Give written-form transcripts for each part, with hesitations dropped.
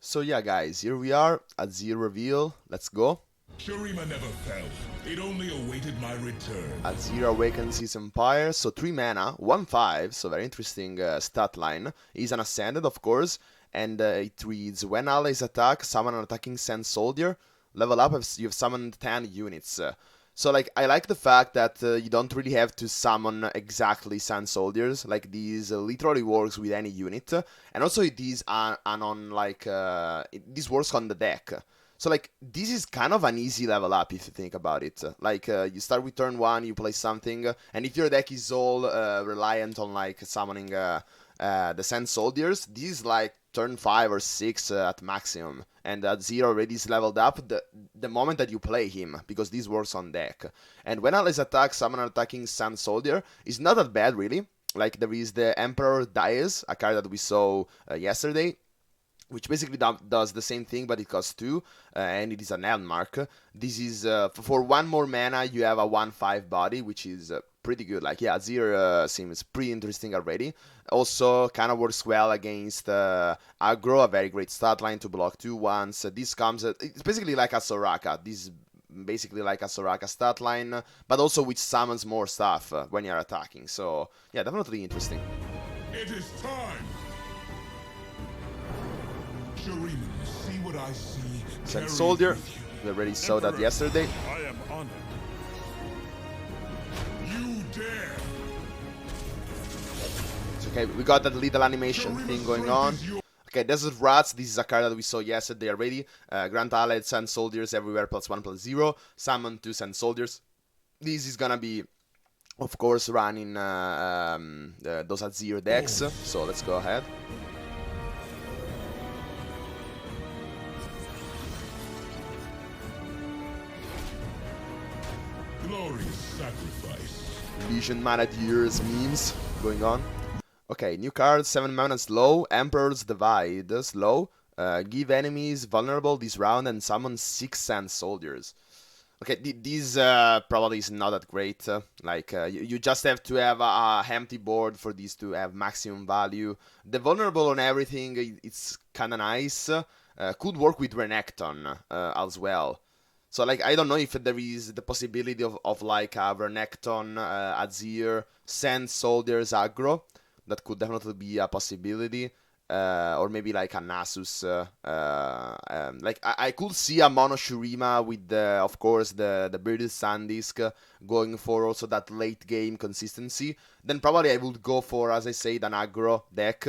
So yeah guys, here we are, AZIR reveal, let's go. Shurima never fell, it only awaited my return. AZIR awakens his empire, so 3 mana, 1/5, so very interesting stat line. He's an ascended of course, and it reads, when allies attack, summon an attacking Sand Soldier, level up, you've summoned 10 units. So like, I like the fact that you don't really have to summon exactly Sand Soldiers, like these literally works with any unit, and also these are on like, this works on the deck. So like, this is kind of an easy level up if you think about it. Like, you start with turn 1, you play something, and if your deck is all reliant on like summoning the Sand Soldiers, this is like turn 5 or 6 at maximum, and AZIR already is leveled up the moment that you play him, because this works on deck. And when allies attack, summon an attacking Sand Soldier is not that bad really. Like, there is the Embers Divide, a card that we saw yesterday, which basically does the same thing, but it costs 2, and it is an landmark. This is, for 1 more mana, you have a 1/5 body, which is pretty good. Like, yeah, AZIR seems pretty interesting already. Also, kind of works well against aggro, a very great stat line to block 2 once. This comes, it's basically like a Soraka. This is basically like a Soraka stat line, but also which summons more stuff when you're attacking. So, yeah, definitely interesting. It is time! Shurima, see what I see. Sand Soldier, we already saw that yesterday. I am honored. You dare! Okay, we got that little animation thing going on. Okay, Desert Rats, this is a card that we saw yesterday already. Grant allied Sand Soldiers everywhere, +1/+0. Summon 2 Sand Soldiers. This is gonna be, of course, running those AZIR decks. So let's go ahead. Glorious sacrifice. Vision Mana Years memes going on. Okay, new card, 7 mana slow, Embers Divide, slow. Give enemies vulnerable this round and summon 6 Sand Soldiers. Okay, this probably is not that great. You just have to have a empty board for these to have maximum value. The vulnerable on everything, it's kind of nice. Could work with Renekton as well. So like, I don't know if there is the possibility of like a Renekton, AZIR, Sand Soldiers aggro. That could definitely be a possibility. Or maybe like a Nasus. Like, I could see a Mono Shurima with, of course, the Bearded Sandisk going for also that late game consistency. Then probably I would go for, as I said, an aggro deck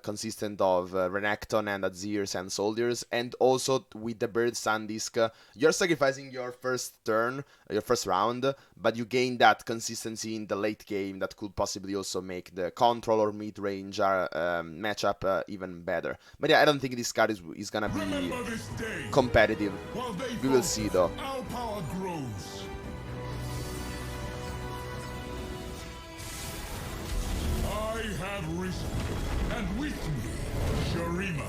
consistent of Renekton and AZIR Sand Soldiers. And also with the Bearded Sandisk, you're sacrificing your first turn, your first round, but you gain that consistency in the late game that could possibly also make the control or mid-range matchup even better. But yeah, I don't think this card is gonna be competitive. We will see though. Our power grows. I have risen, and with me, Shurima.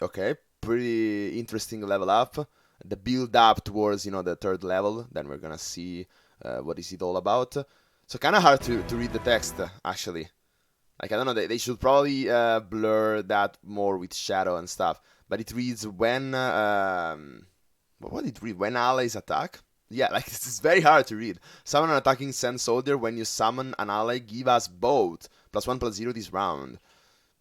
Okay, pretty interesting level up. The build up towards, the 3rd level. Then we're gonna see what is it all about. So kind of hard to read the text actually. Like, I don't know, they should probably blur that more with shadow and stuff. But it reads when what did it read? When allies attack? Yeah, like, this is very hard to read. Summon an attacking Sand Soldier. When you summon an ally, give us both +1/+0 this round.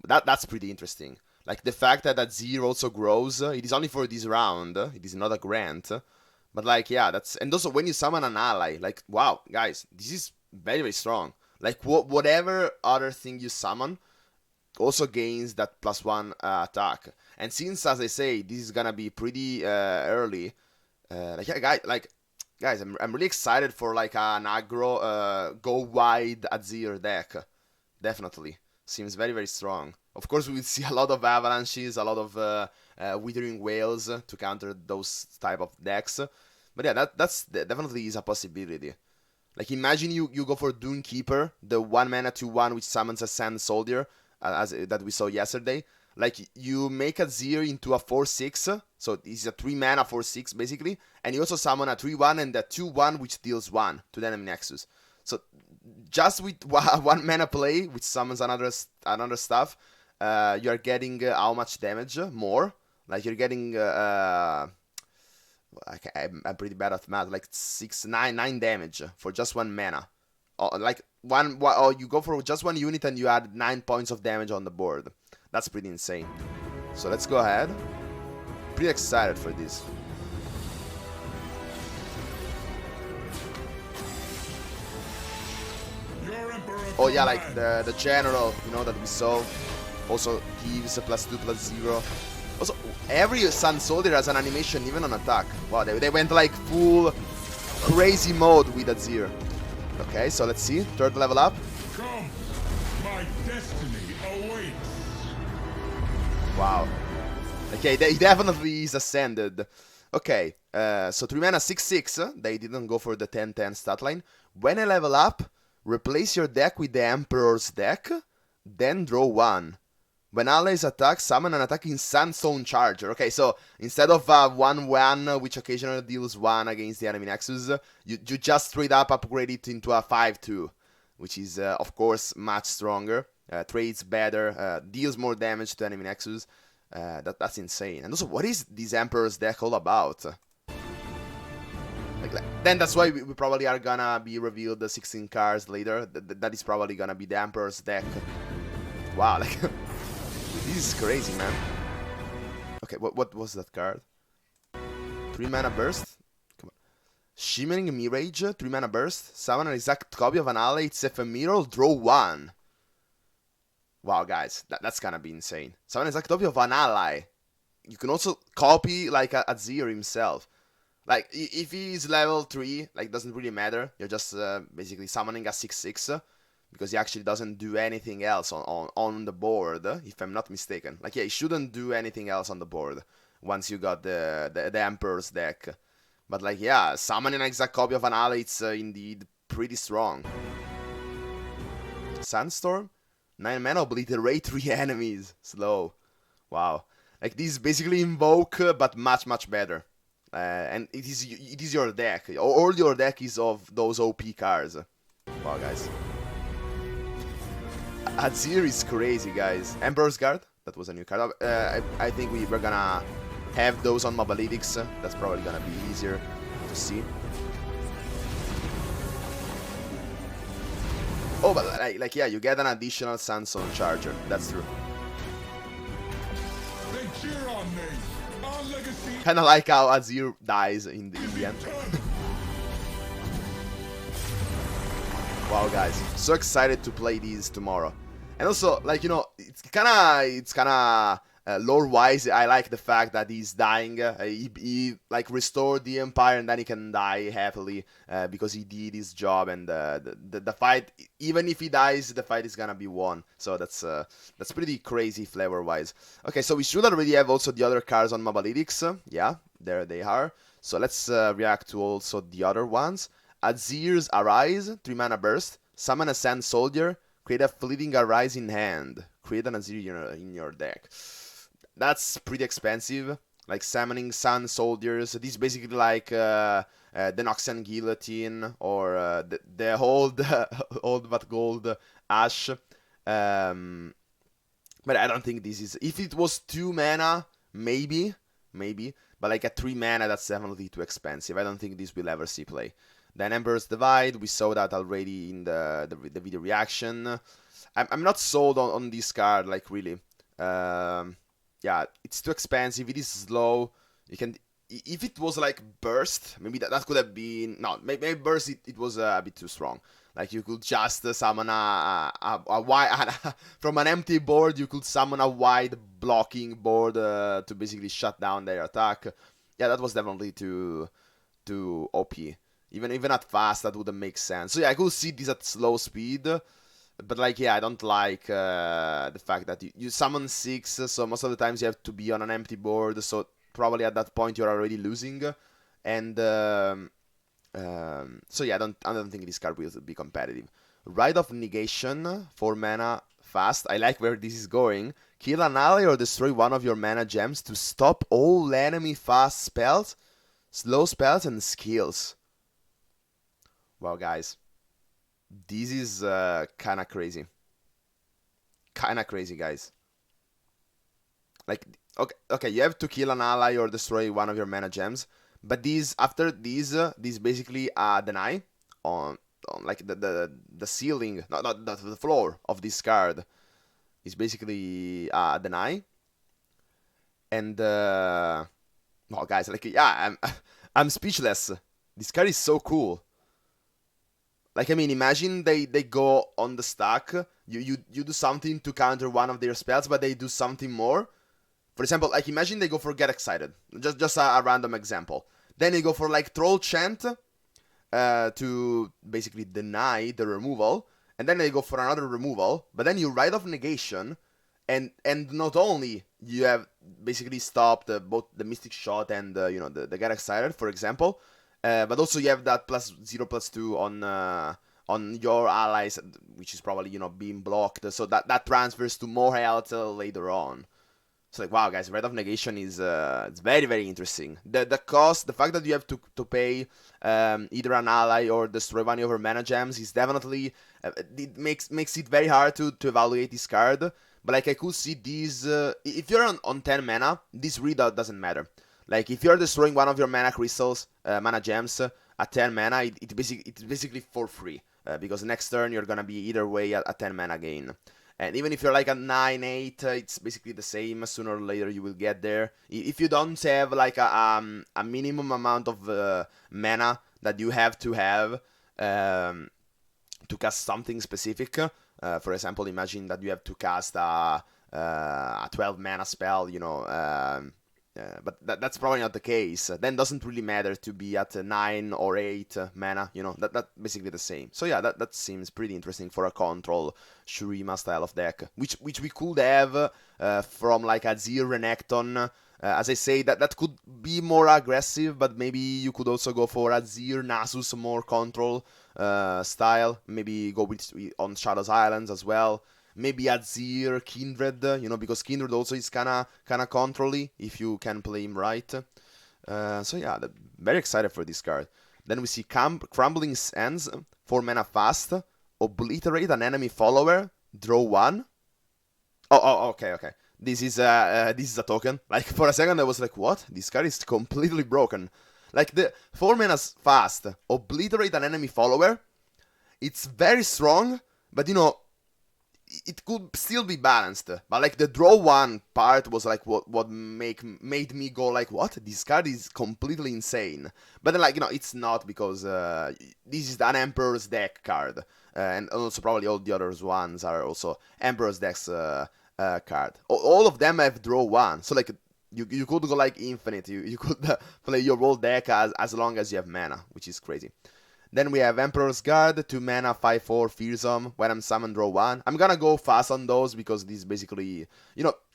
That's pretty interesting. Like, the fact that AZIR also grows, it is only for this round. It is not a grant. But like, yeah, that's, and also when you summon an ally, like, wow, guys, this is very, very strong. Like, whatever other thing you summon also gains that +1 attack. And since, as I say, this is gonna be pretty early, guys, I'm really excited for like an aggro go wide AZIR deck. Definitely seems very, very strong. Of course, we will see a lot of avalanches, a lot of withering whales to counter those type of decks. But yeah, that's definitely is a possibility. Like, imagine you go for Dune Keeper, the 1 mana 2/1 which summons a Sand Soldier, that we saw yesterday. Like, you make AZIR into a 4/6, so it's a 3 mana 4/6 basically, and you also summon a 3/1 and a 2/1 which deals 1 to the enemy Nexus. So just with 1 mana play, which summons another stuff, you're getting how much damage? More. Like you're getting I'm pretty bad at math. Like 9 damage for just 1 mana. Like you go for just 1 unit and you add 9 points of damage on the board. That's pretty insane. So let's go ahead. Pretty excited for this. Oh yeah, like the general, you know, that we saw. Also gives +2/+0. Also, every Sun Soldier has an animation even on attack. Wow, they went like full crazy mode with AZIR. Okay, so let's see. 3rd level up. Come, my destiny awaits. Wow. Okay, he definitely is ascended. Okay, so 3 mana 6/6. They didn't go for the 10/10 stat line. When I level up, replace your deck with the Emperor's deck, then draw 1. When allies attack, summon an attacking Sandstone Charger. Okay, so instead of 1/1, which occasionally deals 1 against the enemy Nexus, you just straight up upgrade it into a 5/2, which is, of course, much stronger. Trades better, deals more damage to enemy Nexus. That's insane. And also, what is this Emperor's deck all about? Then that's why we probably are gonna be revealed the 16 cards later. That is probably gonna be the Emperor's deck. Wow, like... This is crazy, man. Okay, what was that card? 3 mana burst? Come on. Shimmering Mirage, 3 mana burst. Summon an exact copy of an ally, it's ephemeral, draw 1. Wow, guys, that's gonna be insane. Summon an exact copy of an ally. You can also copy, like, AZIR himself. Like, if he's level 3, like, doesn't really matter. You're just basically summoning a 6/6. Because he actually doesn't do anything else on the board, if I'm not mistaken. Like, yeah, he shouldn't do anything else on the board once you got the Emperor's deck. But, like, yeah, summoning an exact copy of an ally, it's indeed pretty strong. Sandstorm? 9 mana, obliterate 3 enemies. Slow. Wow. Like, this is basically Invoke, but much, much better. And it is your deck. All your deck is of those OP cards. Wow, guys. AZIR is crazy, guys. Embers Guard, that was a new card. I think we're gonna have those on Mobalytics. That's probably gonna be easier to see. Oh, but like yeah, you get an additional Sandstone Charger. That's true. They cheer on me. Our legacy. Kind of like how AZIR dies in the end. Wow, guys, so excited to play these tomorrow. And also, like, you know, it's kinda lore-wise, I like the fact that he's dying. He like restored the Empire and then he can die happily because he did his job, and the fight, even if he dies, the fight is gonna be won. So that's pretty crazy flavor-wise. Okay, so we should already have also the other cards on Mobalytics. Yeah, there they are. So let's react to also the other ones. AZIR's Arise, 3 mana burst. Summon a Sand Soldier. Create a fleeting Arise in hand. Create an AZIR in your deck. That's pretty expensive. Like summoning Sun Soldiers. This is basically like the Noxian Guillotine or the old but gold Ash. But I don't think this is... If it was 2 mana, maybe. But like at 3 mana, that's definitely too expensive. I don't think this will ever see play. Then Embers Divide, we saw that already in the video reaction. I'm not sold on this card, like, really. Yeah, it's too expensive, it is slow. You can... If it was like Burst, maybe that could have been... No, maybe Burst, it was a bit too strong. Like, you could just summon a wide... From an empty board, you could summon a wide blocking board to basically shut down their attack. Yeah, that was definitely too OP. Even at fast, that wouldn't make sense. So yeah, I could see this at slow speed. But like, yeah, I don't like the fact that you summon 6, so most of the times you have to be on an empty board. So probably at that point you're already losing. And so yeah, I don't think this card will be competitive. Rite of Negation, 4 mana, fast. I like where this is going. Kill an ally or destroy one of your mana gems to stop all enemy fast spells, slow spells, and skills. Wow, guys. This is kinda crazy. Kinda crazy, guys. Like, okay, you have to kill an ally or destroy one of your mana gems, but after these basically deny on like the ceiling, not the floor of this card is basically deny. And oh, guys, like, yeah, I'm speechless. This card is so cool. Like, I mean, imagine they go on the stack. You do something to counter one of their spells, but they do something more. For example, like, imagine they go for Get Excited. Just a random example. Then they go for, like, Troll Chant to basically deny the removal. And then they go for another removal. But then you write off Negation. And not only you have basically stopped both the Mystic Shot and, the Get Excited, for example. But also you have that +0/+2 on your allies, which is probably, being blocked. So that transfers to more health later on. So, like, wow, guys, Red of Negation is it's very, very interesting. The cost, the fact that you have to pay either an ally or destroy one of your mana gems is definitely it makes it very hard to evaluate this card. But, like, I could see these if you're on 10 mana, this really doesn't matter. Like, if you're destroying one of your mana crystals, mana gems at 10 mana, it's basically for free because next turn you're gonna be either way at 10 mana gain. And even if you're like a 9-8, it's basically the same. Sooner or later you will get there. If you don't have like a minimum amount of mana that you have to cast something specific. For example, imagine that you have to cast a 12 mana spell, but that's probably not the case. Then doesn't really matter to be at 9 or 8 mana, that's basically the same. So yeah, that seems pretty interesting for a control Shurima style of deck, which we could have from like AZIR Renekton. As I say, that could be more aggressive, but maybe you could also go for AZIR Nasus, more control style. Maybe go on Shadow's Islands as well. Maybe AZIR, Kindred, because Kindred also is kinda control-y if you can play him right. So yeah, very excited for this card. Then we see Crumbling Sands, 4 mana fast, obliterate an enemy follower, draw 1. Oh, okay. This is a token. Like, for a second I was like, what? This card is completely broken. Like, the 4 mana fast, obliterate an enemy follower, it's very strong, but it could still be balanced, but like the draw 1 part was like what made me go like, what? This card is completely insane. But then, like, it's not, because this is an Emperor's deck card, and also probably all the other ones are also Emperor's deck's card. All of them have draw 1, so like you could go like infinite. You could play your whole deck as long as you have mana, which is crazy. Then we have Emperor's Guard, 2 mana, 5/4, Fearsome. When I'm summoned, draw 1. I'm gonna go fast on those because this basically,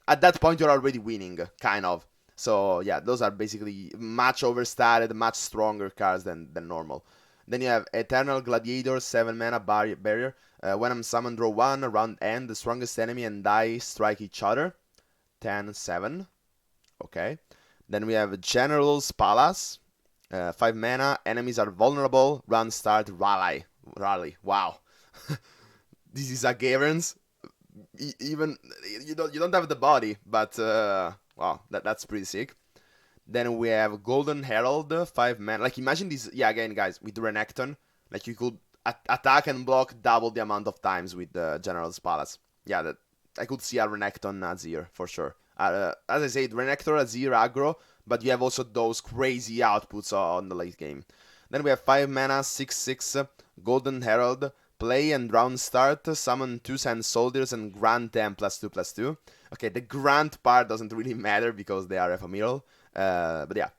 at that point you're already winning, kind of. So yeah, those are basically much overstated, much stronger cards than normal. Then you have Eternal Gladiator, 7 mana, Barrier. When I'm summoned, draw 1. Round end, the strongest enemy and die strike each other. 10/7. Okay. Then we have General's Palace. 5 mana, enemies are vulnerable, run, start, rally. Wow. This is a Garen's. Even, you don't have the body, but, wow, that's pretty sick. Then we have Golden Herald, 5 mana. Like, imagine this, yeah, again, guys, with Renekton, like, you could attack and block double the amount of times with the General's Palace. Yeah, I could see a Renekton AZIR, for sure. As I said, Renekton AZIR aggro, but you have also those crazy outputs on the late game. Then we have 5 mana, 6/6, Golden Herald, play and round start, summon 2 Sand Soldiers and grant them +2/+2. Okay, the grant part doesn't really matter because they are ephemeral, but yeah,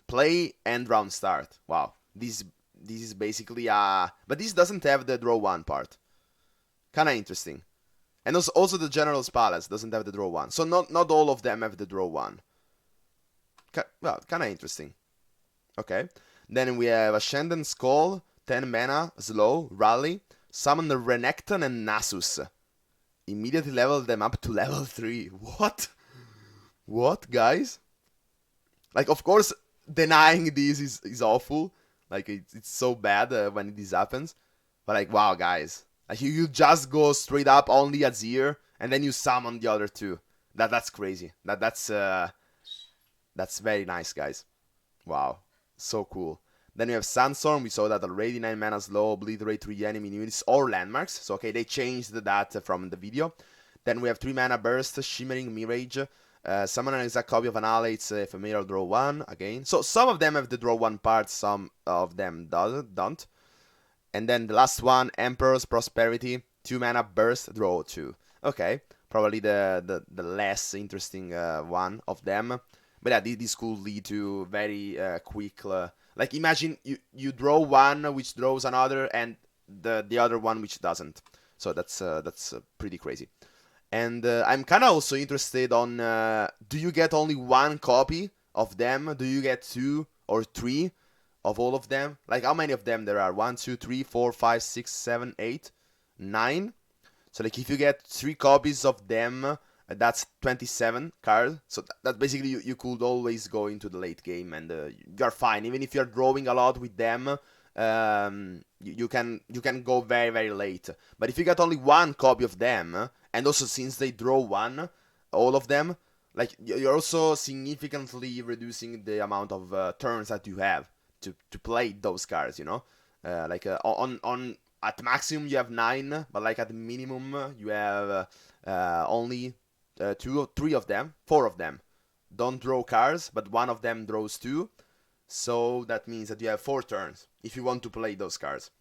play and round start. Wow, this is basically but this doesn't have the draw 1 part. Kinda interesting. And also the General's Palace doesn't have the draw 1. So not all of them have the draw 1. Well, kind of interesting. Okay. Then we have Ascendant Skull, 10 mana, slow, rally, summon the Renekton and Nasus. Immediately level them up to level 3. What? What, guys? Like, of course, denying this is awful. Like, it's so bad when this happens. But like, wow, guys. Like, you just go straight up only AZIR, and then you summon the other 2. That's crazy. That's very nice, guys. Wow, so cool. Then we have Sandstorm. We saw that already. 9 mana slow, obliterate 3 enemy units or landmarks. So okay, they changed that from the video. Then we have 3 mana burst, Shimmering Mirage. Summon an exact copy of an ally. It's ephemeral, draw 1 again. So some of them have the draw 1 part, some of them don't. And then the last one, Emperor's Prosperity. 2 mana burst, draw 2. Okay, probably the less interesting one of them. But yeah, this could lead to very quick. Like imagine you draw one which draws another, and the other one which doesn't. So that's pretty crazy. And I'm kind of also interested on do you get only one copy of them? Do you get 2 or 3 of all of them? Like how many of them there are? 1, 2, 3, 4, 5, 6, 7, 8, 9. So like if you get 3 copies of them, that's 27 cards. So that basically you could always go into the late game and you're fine. Even if you're drawing a lot with them, you can go very, very late. But if you get only one copy of them, and also since they draw one, all of them, like you're also significantly reducing the amount of turns that you have to play those cards, you know? On at maximum you have 9, but like at minimum you have only 2 or 3 of them, 4 of them don't draw cards, but one of them draws 2. So that means that you have 4 turns if you want to play those cards.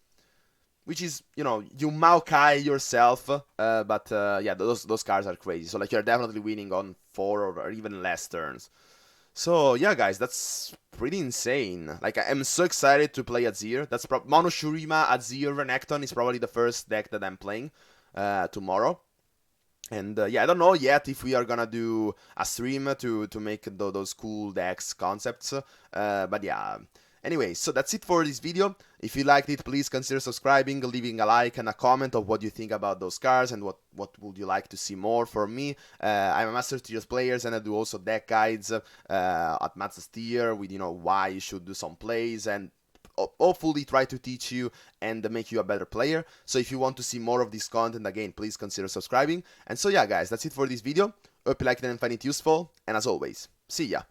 Which is, you know, you Maokai yourself, but yeah, those cards are crazy. So like you're definitely winning on 4 or even less turns. So yeah, guys, that's pretty insane. Like I'm so excited to play AZIR. That's Mono Shurima, AZIR, Renekton is probably the first deck that I'm playing tomorrow. And yeah, I don't know yet if we are gonna do a stream to make those cool decks concepts. But yeah. Anyway, so that's it for this video. If you liked it, please consider subscribing, leaving a like and a comment of what you think about those cards and what would you like to see more from me. I'm a Master Tier player and I do also deck guides at Master Tier with, you know, why you should do some plays and hopefully try to teach you and make you a better player. So if you want to see more of this content, again, please consider subscribing. And so yeah, guys, that's it for this video. Hope you liked it and find it useful. And as always, see ya.